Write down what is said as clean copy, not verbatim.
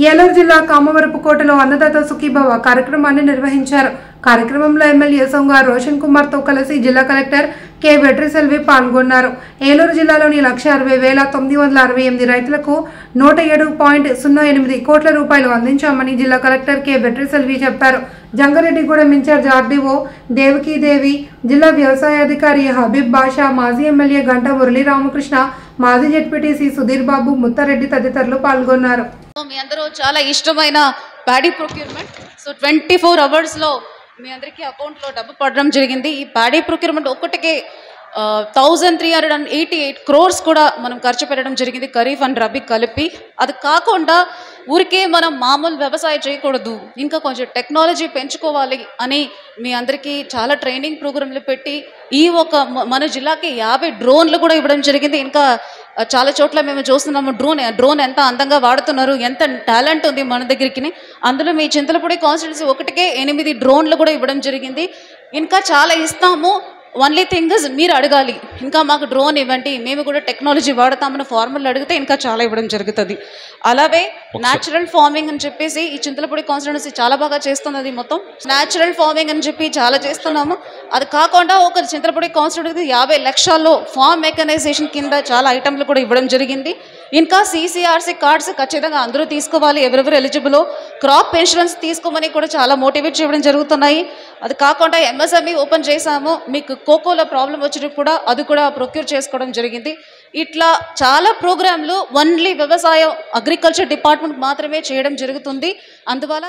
ఏలూరు జిల్లా కామవరపుకోటలో అన్నదాత సుఖీభవ కార్యక్రమాన్ని నిర్వహించారు. కార్యక్రమంలో ఎమ్మెల్యే సొంగ రోషన్ కుమార్ తో కలిసి జిల్లా కలెక్టర్ కె వెట్రిసెల్వి పాల్గొన్నారు. ఏలూరు జిల్లాలోని 1,60,968 రైతులకు 107.08 కోట్ల రూపాయలు అందించామని జిల్లా కలెక్టర్ కె వెట్రిసెల్వి చెప్పారు. జంగారెడ్డిగూడెం ఇన్ఛార్జ్ ఆర్డీఓ దేవకీదేవి, జిల్లా వ్యవసాయాధికారి హబీబ్ బాషా, మాజీ ఎమ్మెల్యే గంట మురళీ రామకృష్ణ, మాజీ జెడ్పీటీసీ సుధీర్ బాబు, ముత్తారెడ్డి తదితరులు పాల్గొన్నారు. మీ అందరూ చాలా ఇష్టమైన ప్యాడీ ప్రొక్యూర్మెంట్ 24 అవర్స్లో మీ అందరికీ అకౌంట్లో డబ్బు పడడం జరిగింది. ఈ ప్యాడీ ప్రొక్యూర్మెంట్ ఒక్కటికే 1388 crores కూడా మనం ఖర్చు పెట్టడం జరిగింది, ఖరీఫ్ అండ్ రబీ కలిపి. అది కాకుండా ఊరికే మనం మామూలు వ్యవసాయం చేయకూడదు, ఇంకా కొంచెం టెక్నాలజీ పెంచుకోవాలి అని మీ అందరికీ చాలా ట్రైనింగ్ ప్రోగ్రాంలు పెట్టి మన జిల్లాకి 50 డ్రోన్లు కూడా ఇవ్వడం జరిగింది. ఇంకా చాలా చోట్ల మేము చూస్తున్నాము డ్రోన్ ఎంత అందంగా వాడుతున్నారు, ఎంత టాలెంట్ ఉంది మన దగ్గరికి. అందులో మీ చింతలపూడి కాన్స్టిట్యున్సీ ఒకటికే 8 డ్రోన్లు కూడా ఇవ్వడం జరిగింది. ఇంకా చాలా ఇస్తాము. ఓన్లీ థింగ్ ఇస్ మీరు అడగాలి, ఇంకా మాకు డ్రోన్ ఇవ్వండి, మేము కూడా టెక్నాలజీ వాడతామని ఫార్మర్లు అడిగితే ఇంకా చాలా ఇవ్వడం జరుగుతుంది. అలాగే న్యాచురల్ ఫార్మింగ్ అని చెప్పేసి ఈ చింతలపూడి కాన్స్టిట్యున్సీ చాలా బాగా చేస్తున్నది. మొత్తం న్యాచురల్ ఫార్మింగ్ అని చెప్పి చాలా చేస్తున్నాము. అది కాకుండా ఒక చింతలపూడి కాన్స్టిట్యున్సీ 50 లక్షల్లో ఫార్మ్ మెకనైజేషన్ కింద చాలా ఐటమ్లు కూడా ఇవ్వడం జరిగింది. ఇంకా CCRC కార్డ్స్ ఖచ్చితంగా అందరూ తీసుకోవాలి, ఎవరెవరు ఎలిజిబుల్. క్రాప్ ఇన్సూరెన్స్ తీసుకోమని కూడా చాలా మోటివేట్ చేయడం జరుగుతున్నాయి. అది కాకుండా MSME ఓపెన్ చేశాము. మీకు కోకోలో ప్రాబ్లం వచ్చినప్పుడు కూడా అది కూడా ప్రొక్యూర్ చేసుకోవడం జరిగింది. ఇట్లా చాలా ప్రోగ్రాంలు ఓన్లీ వ్యవసాయం అగ్రికల్చర్ డిపార్ట్మెంట్ మాత్రమే చేయడం జరుగుతుంది. అందువల్ల